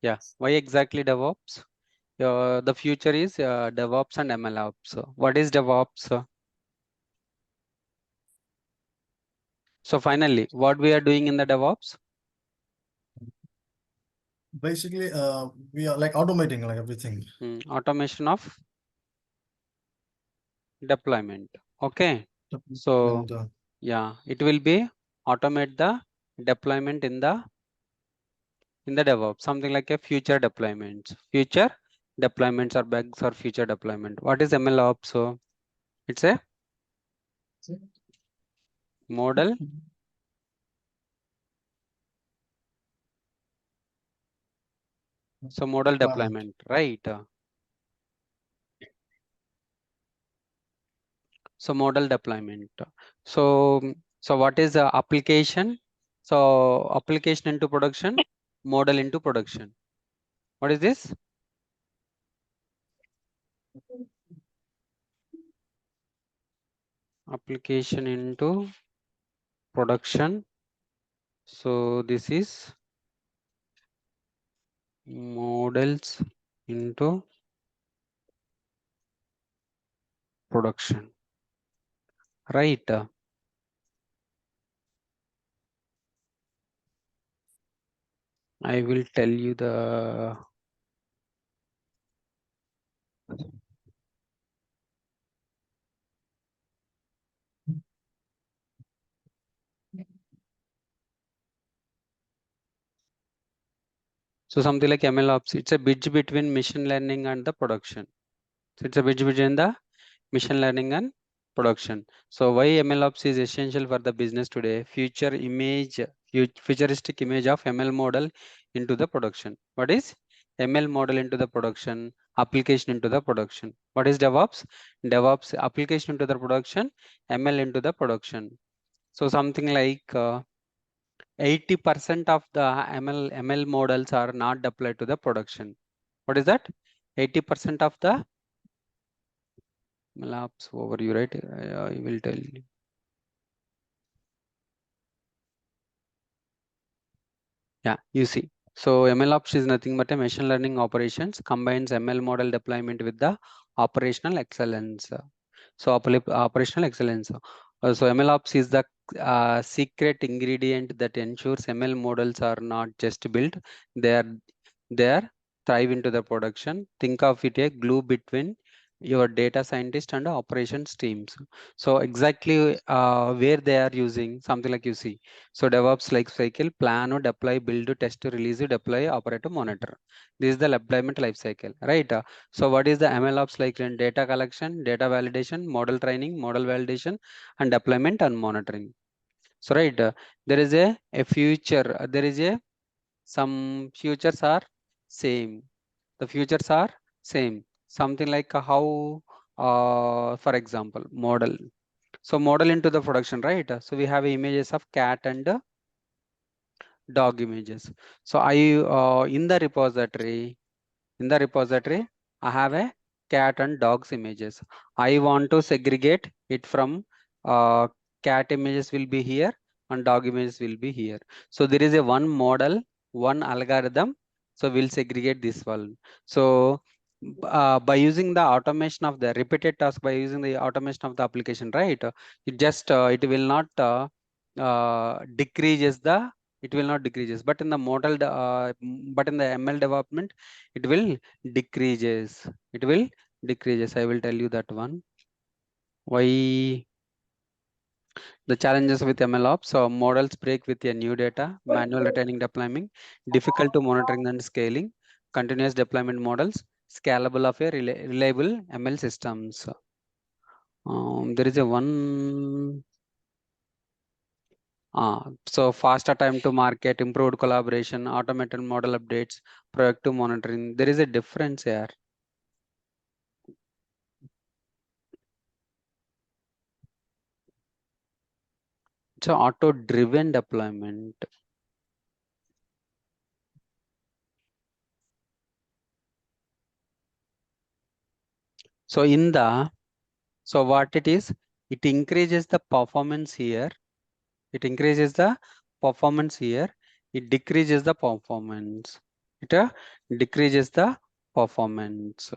Yeah. Why exactly DevOps? The future is DevOps and MLOps. What is DevOps? So finally, what we are doing in the DevOps? Basically, we are like automating like everything. Automation of deployment. Okay. So And yeah, it will be automate the deployment in the DevOps, something like a future deployments. Future deployments or bugs or future deployment. What is MLOps? So it's a model. So model deployment, right? So model deployment. So what is the application? So application into production, model into production. What is this? Application into production. So this is models into production, right? I will tell you the so something like MLOps. It's a bridge between machine learning and the production. So it's a bridge between the machine learning and production. So why MLOps is essential for the business today? Futuristic image of ML model into the production. What is ML model into the production? Application into the production. What is DevOps? DevOps application into the production, ML into the production. So something like 80% of the ML models are not deployed to the production. What is that? 80% of the MLOps overview, right? I will tell you. Yeah, you see. So MLOps is nothing but a machine learning operations combines ML model deployment with the operational excellence. So operational excellence. So MLOps is the secret ingredient that ensures ML models are not just built; they are thrive into the production. Think of it a glue between your data scientist and operations teams. So exactly where they are using something like you see. So DevOps life cycle: plan, deploy, build, test, release, deploy, operate, monitor. This is the deployment life cycle, right? So what is the MLOps like? In data collection, data validation, model training, model validation, and deployment and monitoring. So right, there is a future. There is a some futures are same. The futures are same. Something like how, for example, model. So model into the production, right? So we have images of cat and dog images. So in the repository, I have a cat and dogs images. I want to segregate it from cat images will be here and dog images will be here. So there is a one model, one algorithm. So we'll segregate this one. So by using the automation of the repeated task, by using the automation of the application, right? It will not decreases the it will not decreases, but in the but in the ML development it will decreases. It will decreases. I will tell you that one. Why the challenges with MLOps? So models break with a new data, manual retaining deployment, difficult to monitoring and scaling, continuous deployment models, scalable of a reliable ML systems. There is a one. So faster time to market, improved collaboration, automated model updates, proactive monitoring. There is a difference here. So auto-driven deployment. So so what it is, it increases the performance here. It increases the performance here. It decreases the performance. It decreases the performance.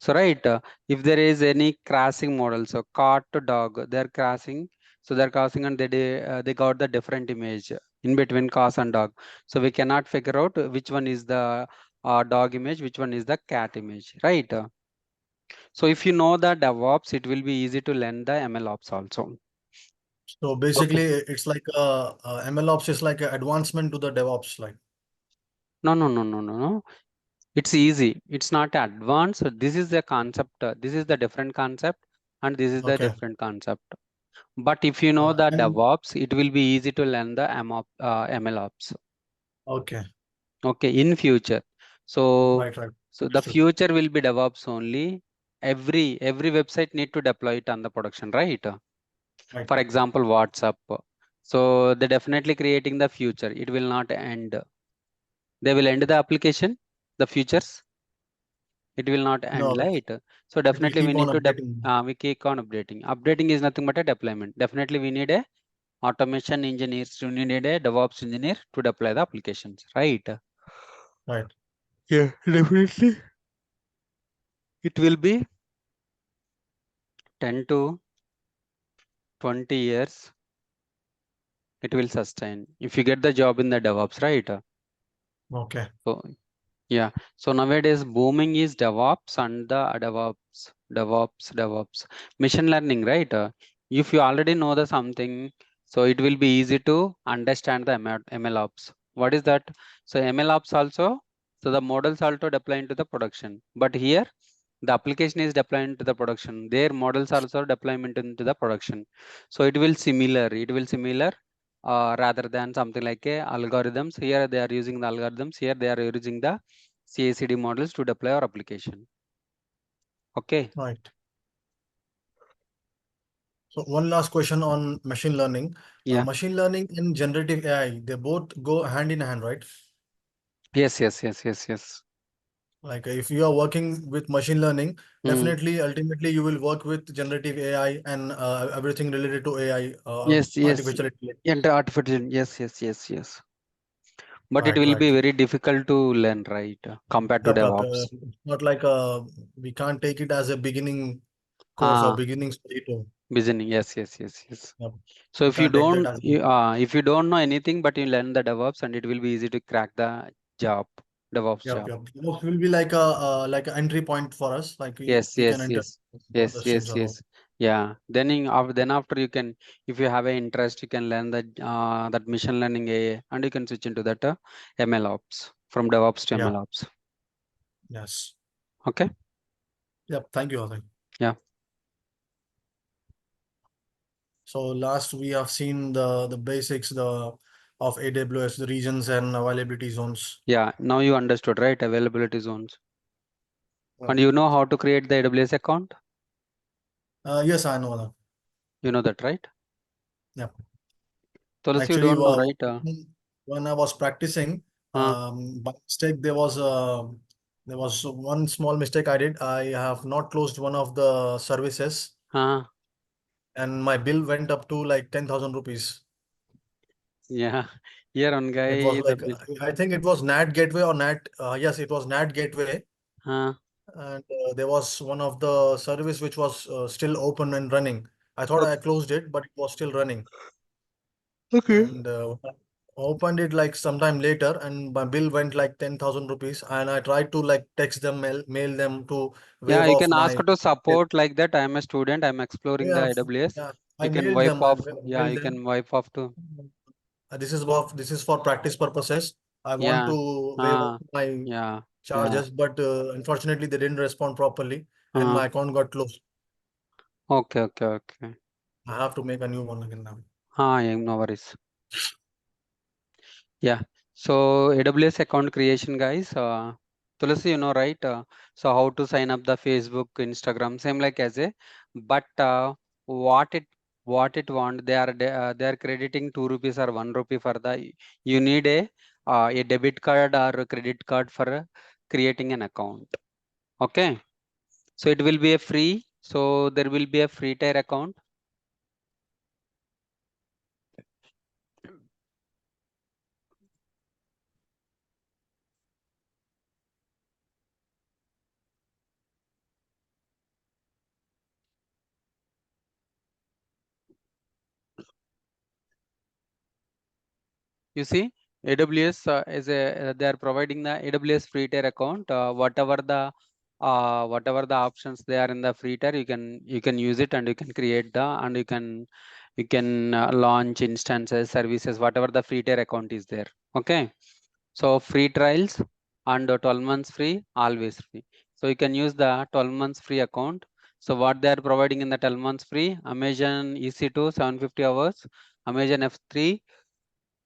So right, if there is any crashing model, so cat to dog, they're crashing, so they're crossing and they got the different image in between cat and dog. So we cannot figure out which one is the dog image, which one is the cat image, right? So if you know the DevOps, it will be easy to learn the ML ops also. So Okay. basically, it's like MLOps is like an advancement to the DevOps, like. No, no, no, no, no, no. It's easy. It's not advanced. So this is the concept. This is the different concept, and this is the Okay. different concept. But if you know the And DevOps, it will be easy to learn the ML ops. okay. Okay, in future. So, Right, right. so the Understood. future will be DevOps only. Every website need to deploy it on the production, right? Right. For example, WhatsApp. So they definitely creating the future. It will not end. They will end the application, the futures. It will not end, No, right? So it will definitely we keep on need to updating. we keep on updating. Updating is nothing but a deployment. Definitely we need a automation engineers, you need a DevOps engineer to deploy the applications, right? Right. Yeah, definitely. It will be 10 to 20 years. It will sustain if you get the job in the DevOps, right? Okay. So yeah. So nowadays booming is DevOps and the DevOps. Machine learning, right? If you already know the something, so it will be easy to understand the ML ops. What is that? So ML ops also, so the models also deploy into the production. But here the application is deployed into the production. Their models also deployment into the production. So it will similar rather than something like a algorithms. Here they are using the algorithms. Here they are using the CI/CD models to deploy our application. Okay. Right. So one last question on machine learning. Yeah. Machine learning and generative AI, they both go hand in hand, right? Yes. Yes. Yes. Yes. Yes. Like if you are working with machine learning, Mm. definitely, ultimately, you will work with generative AI and everything related to AI, Yes. Yes. artificial intelligence. And artificial. Yes. Yes. Yes. Yes. But it Right, will be right. very difficult to learn, right? Compared to Yep, yep. DevOps. It's not like we can't take it as a beginning course or Ah, beginning study too. Beginning. Yes. Yes. Yes. Yes. Yep. So We can't take that as a if you don't know anything, but you learn the DevOps, and it will be easy to crack the job, DevOps yep, job. yep. It will be like an entry point for us. Like Yes, we can yes, enter yes, other yes, streams yes, as well. yes. Yeah. Then after you can, if you have an interest, you can learn that machine learning AI, and you can switch into that ML ops from DevOps to Yeah. ML ops. Yes. Okay. Yep. Thank you, Arthur. Yeah. So last we have seen the basics of AWS, the regions and availability zones. Yeah. Now you understood, right? Availability zones, and Right. you know how to create the AWS account. Yes, I know that. You know that, right? Yeah. Tulsi, you Actually, don't know, right? when I was practicing, Uh, by mistake there was one small mistake I did. I have not closed one of the services, uh, and my bill went up to like 10,000 rupees. yeah. Here on It was guy the like I think it was NAT gateway or NAT. Yes, it was NAT gateway, uh, and there was one of the service which was still open and running. I thought I closed it, but it was still running. okay. And opened it like sometime later, and my bill went like 10,000 rupees. And I tried to like text them, mail them to Yeah, waive you off can ask my to bill. support like that. I'm a student. I'm exploring the Yeah, AWS. yeah. I You can mailed wipe them. I off. Yeah, mailed you them. can wipe off to. This is for practice purposes. I want Yeah. to waive off Uh, my yeah. Yeah. charges, but unfortunately they didn't respond properly, and Uh, my account got closed. okay. Okay. Okay. I have to make a new one again now. Yeah, no worries. Yeah. So AWS account creation, guys. Tulasi, you know, right? So how to sign up the Facebook, Instagram, same like as a, but what it what it want, they are crediting 2 rupees or 1 rupee for the. You need a debit card or a credit card for creating an account. Okay. So it will be a free. So there will be a free tier account. You see, AWS is a they are providing the AWS free tier account. Whatever the options they are in the free tier, you can use it, and you can create the, and you can launch instances, services, whatever the free tier account is there. Okay, so free trials and 12 months free, always free. So you can use the 12 months free account. So what they are providing in the 12 months free: Amazon EC2 750 hours, Amazon F3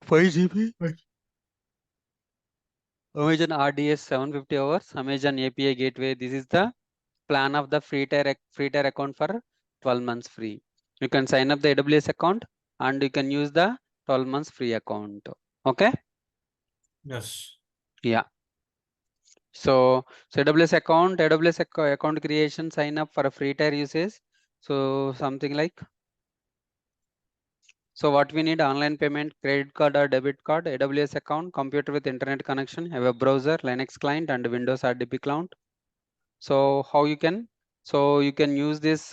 5 GB, Amazon RDS 750 hours, Amazon API gateway. This is the plan of the free tier account for 12 months free. You can sign up the AWS account and you can use the 12 months free account. Okay. Yes. Yeah. So account creation, sign up for a free tier usage. So something like, so what we need: online payment, credit card or debit card, AWS account, computer with internet connection, a web browser, Linux client, and Windows RDP client. So how you can, so you can use this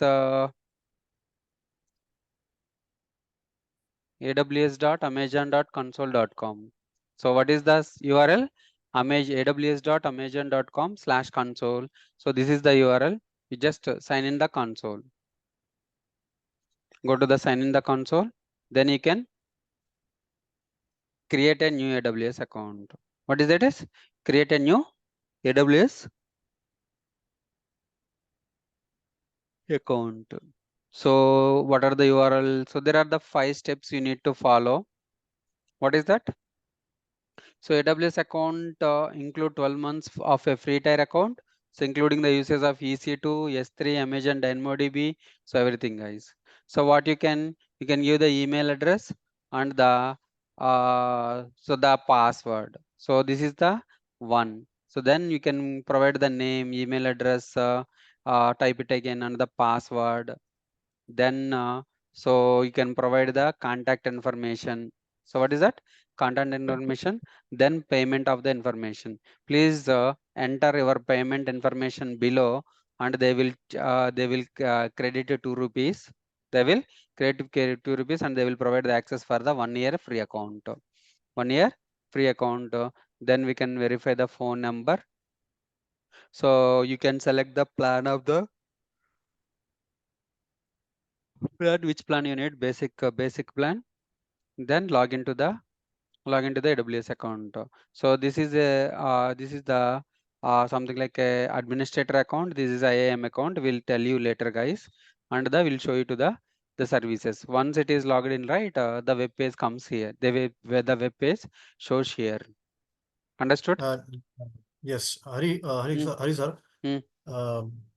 aws.amazon.console.com. So what is the URL? aws.amazon.com/console. So this is the URL. You just sign in the console. Go to the sign in the console. Then you can create a new AWS account. What is that is? Create a new AWS account. So what are the URL? So there are the 5 steps you need to follow. What is that? So AWS account include 12 months of a free tier account. So including the uses of EC2, S3, Amazon DynamoDB. So everything, guys. So what you can give the email address and the so the password. So this is the one. So then you can provide the name, email address, type it again, and the password. Then so you can provide the contact information. So what is that? Contact information. Then payment of the information. Please enter your payment information below, and they will credit you 2 rupees. They will credit 2 rupees, and they will provide the access for the 1 year free account. 1 year free account. Then we can verify the phone number. So you can select the plan of the plan, which plan you need. Basic plan. Then log into the AWS account. So this is the something like a administrator account. This is IAM account. We'll tell you later, guys, and we'll show you to the services. Once it is logged in, right, the web page comes here. Where the web page shows here. Understood? Uh, yes, Mm, Hari sir. mm,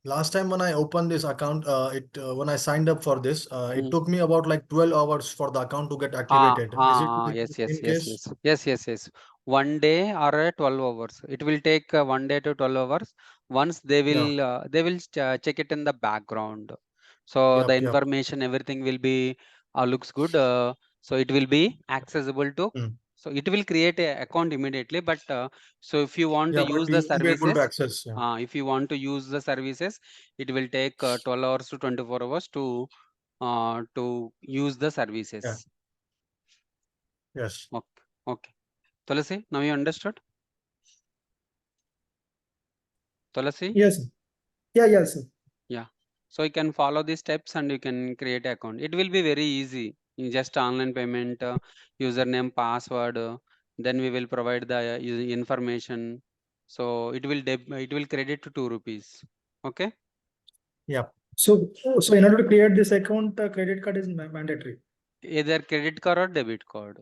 Last time when I opened this account, when I signed up for this, it mm. took me about like 12 hours for the account to get activated. Is it Yes, in yes, yes, case? yes, yes, yes, yes. 1 day or 12 hours. It will take 1 day to 12 hours. Once Yeah. they will check it in the background. So the Yep. Yep. information, everything will be looks good. So it will be accessible to. Mm. So it will create a account immediately. But so if you want to Yeah, but use the you won't be able to services, access. Yeah. if you want to use the services, it will take 12 hours to 24 hours to use the Yeah. services. Yes. Okay. Okay. Tulasi, now you understood? Tulasi? Yes, sir. Yeah, yes, sir. Yeah. So you can follow these steps and you can create an account. It will be very easy. You just online payment, username, password. Then we will provide the information. So it will credit to 2 rupees. Okay. Yeah. So in order to create this account, credit card is mandatory. Either credit card or debit card.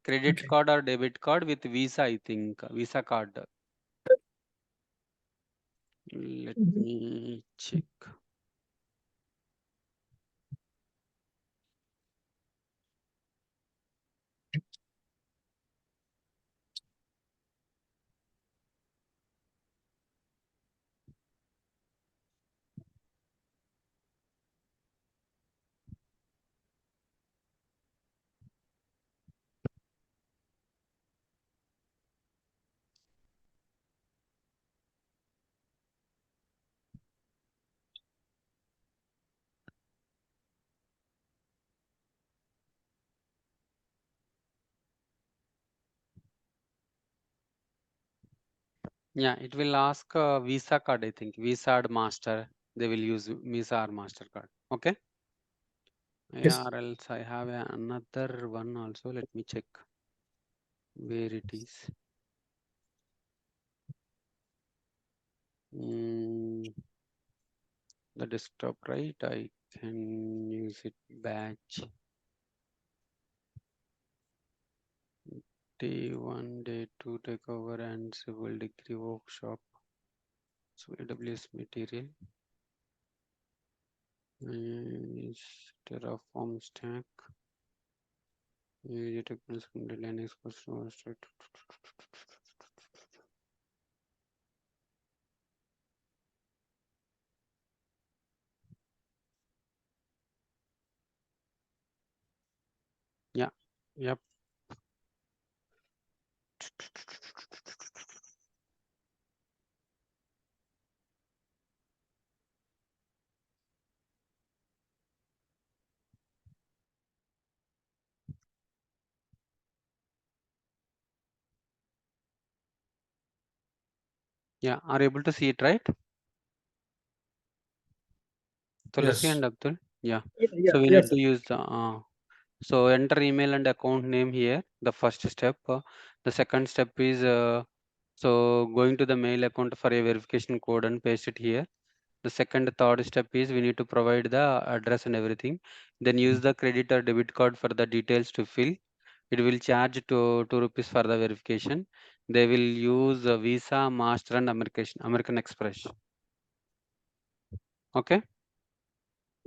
Credit Okay. card or debit card with Visa, I think. Visa card. Let Mhm. me check. Yeah, it will ask Visa card, I think. Visa or Master. They will use Visa or MasterCard. Okay. Yes. Or else I have another one also. Let me check where it is. The desktop, right? I can use it batch. Day 1, day 2 takeover and civil degree workshop. So AWS material. Terraform stack. Linux customer. Yeah. Yep. Yeah. Are you able to see it, right? Tulasi Yes. and Abdul. Yeah. Yeah, So we yes, need sir. to use the so enter email and account name here. The first step. The second step is so going to the mail account for a verification code and paste it here. The second, third step is we need to provide the address and everything. Then use the credit or debit card for the details to fill. It will charge to 2 rupees for the verification. They will use Visa, Master, and American Express. Okay.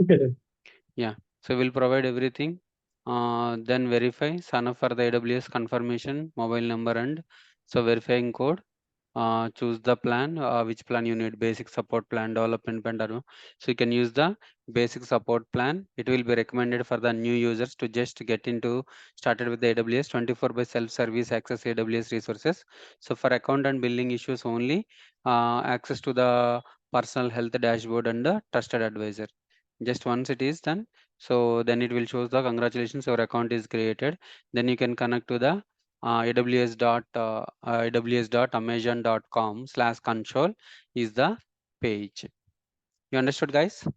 Okay, sir. Yeah. So we'll provide everything. Then verify. Sign up for the AWS confirmation, mobile number, and so verifying code. Choose the plan, which plan you need, basic support plan, development plan, or so you can use the basic support plan. It will be recommended for the new users to just get into started with the AWS 24 by self-service access AWS resources. So for account and billing issues only, access to the personal health dashboard and the trusted advisor. Just once it is done, so then it will show the congratulations, your account is created. Then you can connect to the aws.amazon.com/console is the page. You understood, guys?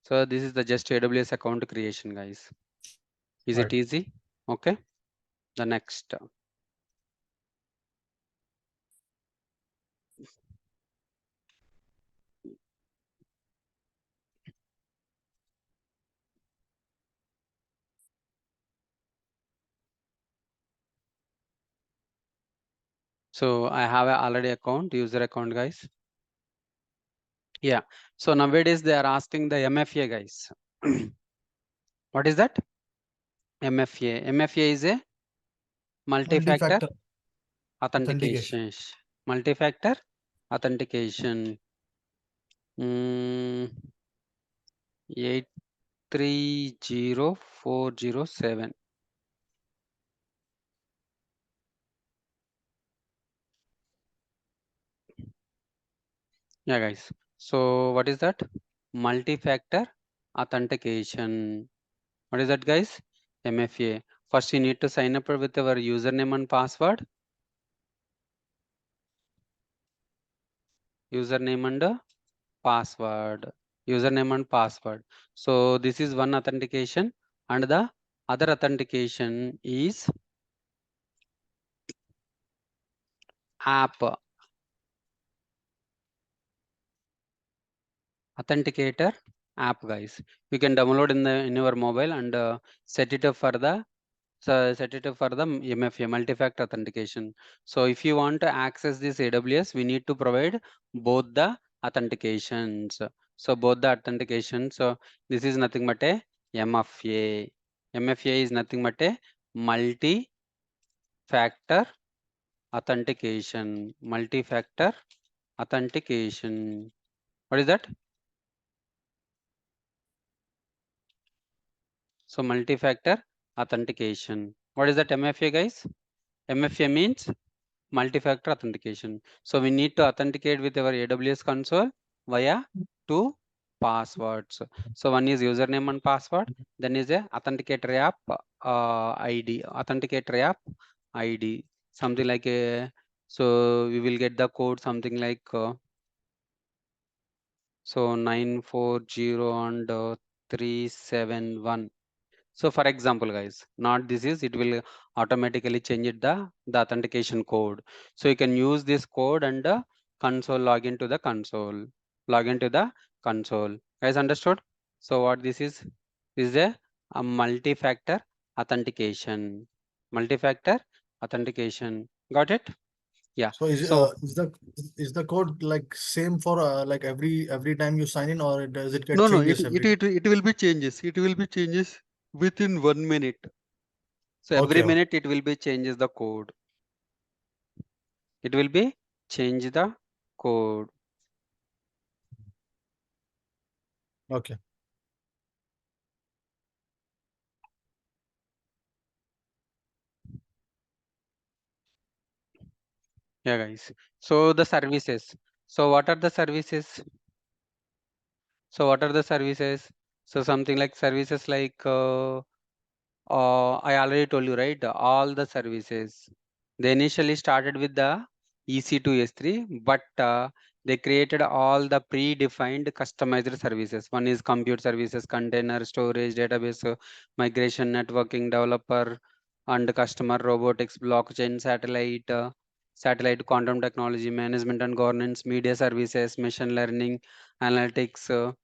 So this is the just AWS account creation, guys. Is it Right. easy? Okay. The next. So I have a already account, user account, guys. Yeah. So nowadays they are asking the MFA, guys. What is that? MFA. MFA is a multi-factor Multi-factor authentication. authentication. Multi-factor authentication. 830407. Yeah, guys. So what is that? Multi-factor authentication. What is that, guys? MFA. First, you need to sign up with our username and password. Username and password. Username and password. So this is one authentication, and the other authentication is app authenticator app, guys. You can download in your mobile and set it up for the MFA, multi-factor authentication. So if you want to access this AWS, we need to provide both the authentications. So both the authentications. So this is nothing but a MFA. MFA is nothing but a multi-factor authentication. Multi-factor authentication. What is that? So multi-factor authentication. What is that MFA, guys? MFA means multi-factor authentication. So we need to authenticate with our AWS console via two passwords. So one is username and password. Then is a authenticator app ID. Authenticator app ID. something like a, so we will get the code something like so 940 and 371. So for example, guys, not this is, it will automatically change it the authentication code. So you can use this code and console, log into the console, log into the console. Guys, understood? So what this is a multi-factor authentication. Multi-factor authentication. Got it? Yeah. So So is the code like same for like every time you sign in, or does it get no, it changes every? it will be changes. It will be changes within 1 minute. So every Okay. minute it will be changes the code. It will be change the code. Okay. Yeah, guys. So the services. So what are the services? So what are the services? So something like services like I already told you, right? All the services. They initially started with the EC2 S3, but they created all the predefined customized services. One is compute services, container storage, database, migration, networking, developer, and customer, robotics, blockchain, satellite quantum technology, management and governance, media services, machine learning, analytics.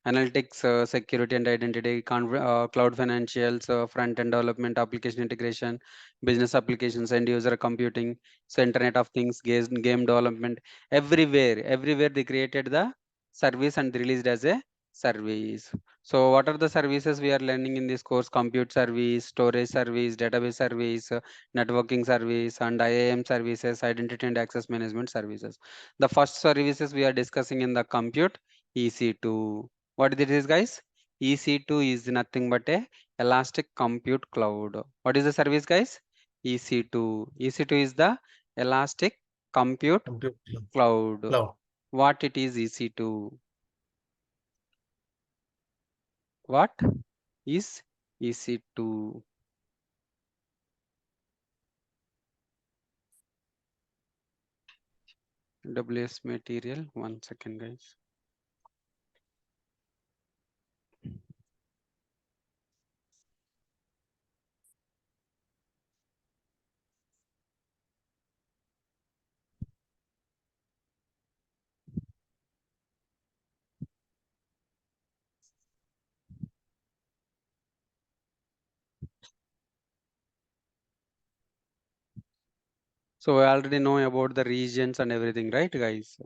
Security and identity, cloud financials, front-end development, application integration, business applications, end user computing, so Internet of Things, game development, everywhere they created the service and released as a service. So what are the services we are learning in this course? Compute service, storage service, database service, networking service, and IAM services, identity and access management services. The first services we are discussing in the compute, EC2. What it is, guys? EC2 is nothing but a elastic compute cloud. What is the service, guys? EC2. EC2 is the elastic compute Compute cloud. cloud. What it is, EC2? What is EC2? AWS material. 1 second, guys. So we already know about the regions and everything, right, guys?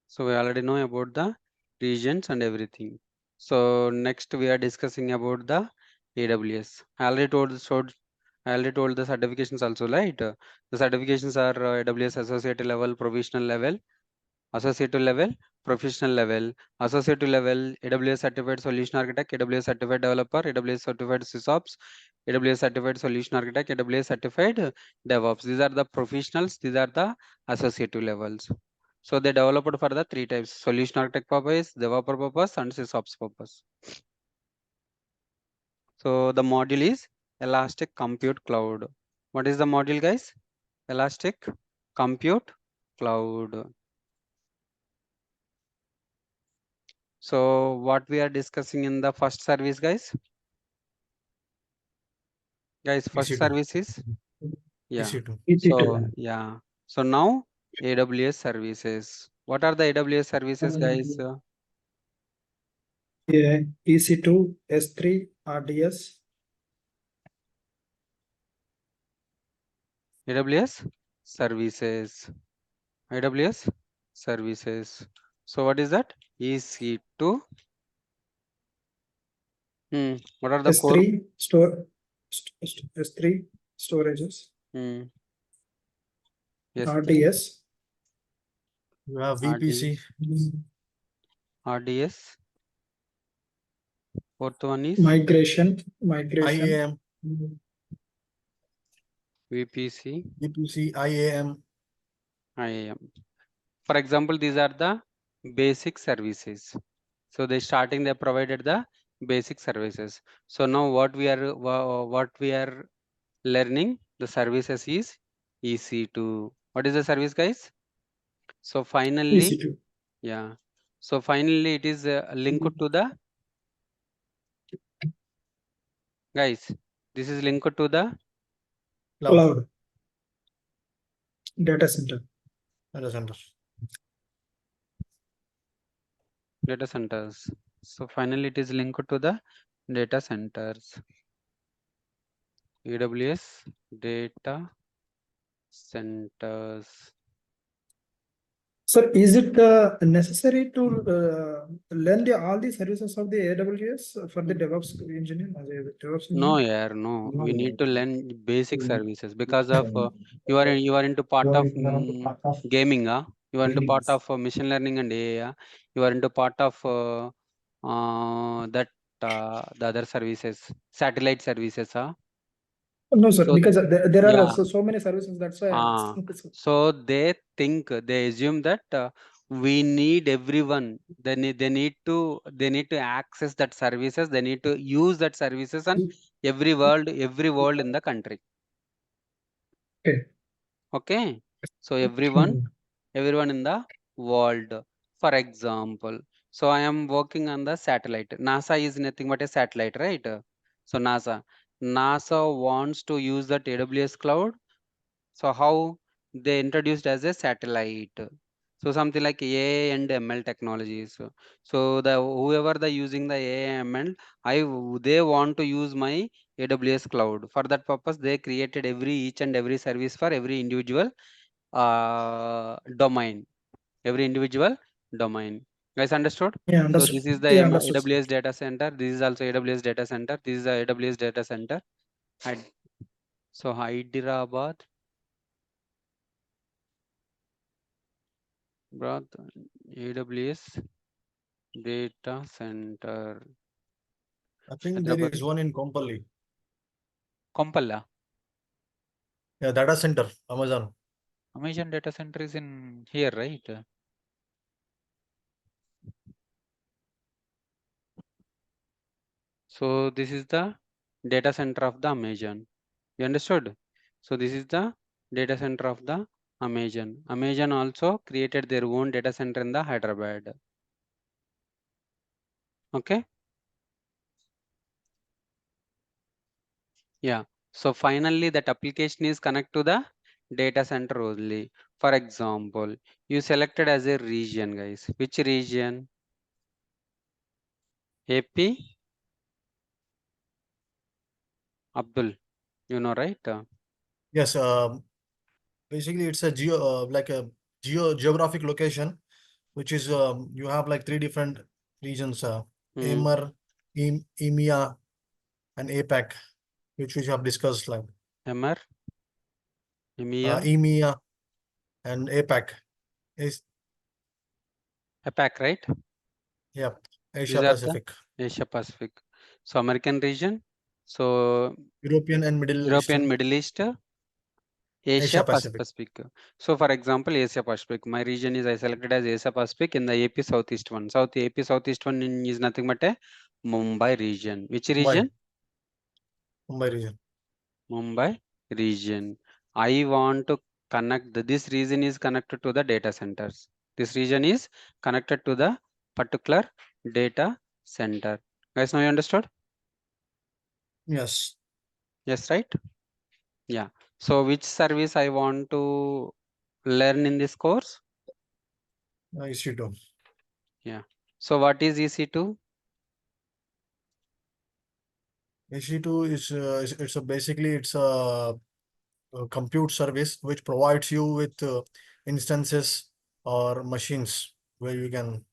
So we already know about the regions and everything. So next we are discussing about the AWS. I already told the certifications also, right? The certifications are AWS associate level, provisional level, associate level, professional level, associate level, AWS certified solution architect, AWS certified developer, AWS certified sysops, AWS certified solution architect, AWS certified DevOps. These are the professionals. These are the associative levels. So they developed for the 3 types: solution architect purpose, developer purpose, and sysops purpose. So the module is Elastic Compute Cloud. What is the module, guys? Elastic Compute Cloud. So what we are discussing in the first service, guys? Guys, first EC2. service is, yeah. EC2. So yeah. So now AWS services. What are the AWS services, guys? Yeah, EC2, S3, RDS. AWS services. AWS services. So what is that? EC2. What are the core? S3 S3 storages. S3, RDS. You have VPC. RDS. Fourth one is Migration. IAM. VPC, VPC, IAM. IAM. For example, these are the basic services. So they provided the basic services. So now what we are learning the services is EC2. What is the service, guys? So finally, EC2. yeah. So finally, it is linked to the, guys, this is linked to the Cloud. Data center. Data center. data centers. So finally, it is linked to the data centers. AWS data centers. Sir, is it necessary to learn all the services of the AWS for the DevOps engineer? As a DevOps No, engineer? yeah, no. We need to learn basic services because of you are into part of gaming, you are into part of machine learning and AI, you are into part of that the other services, satellite services, No, sir, so because there are yeah, so many services. That's why I'm asking this. so they think, they assume that we need everyone. They need to access that services. They need to use that services on every world in the country. Okay. Okay, so everyone in the world. For example, so I am working on the satellite. NASA is nothing but a satellite, right? So NASA wants to use that AWS cloud. So how they introduced as a satellite. So something like AI and ML technologies. So the whoever the using the AI ML, they want to use my AWS cloud. For that purpose, they created each and every service for every individual domain. Every individual domain. Guys, understood? Yeah, So understood. this is the Yeah, understood. AWS data center. This is also AWS data center. This is the AWS data center. So Hyderabad. Brought AWS data center. I think there Hyderabad. is one in Kompally. Kompalla. Yeah, data center, Amazon. Amazon data center is in here, right? So this is the data center of the Amazon. You understood? So this is the data center of the Amazon. Amazon also created their own data center in the Hyderabad. Okay. Yeah. So finally, that application is connect to the data center only. For example, you selected as a region, guys. Which region? AP? Abdul, you know, right? Yes, basically it's a like a geographic location, which is you have like three different regions, AMER, EMEA, and APAC, which we have discussed, like MR, EMEA, EMEA and APAC is, APAC, right? yeah, These Asia are the Pacific, Asia Pacific. So American region. So European and Middle European, Eastern, Middle East, Asia Asia Pacific. Pacific. So for example, Asia Pacific. My region is I selected as Asia Pacific in the AP Southeast one. AP Southeast one is nothing but a Mumbai region. Which region? Mumbai region. Mumbai region. I want to connect this region is connected to the data centers. This region is connected to the particular data center. Guys, now you understood? Yes. Yes, right? Yeah. So which service I want to learn in this course? EC2. Yeah. So what is EC2? EC2 is it's a basically it's a compute service which provides you with instances or machines where you can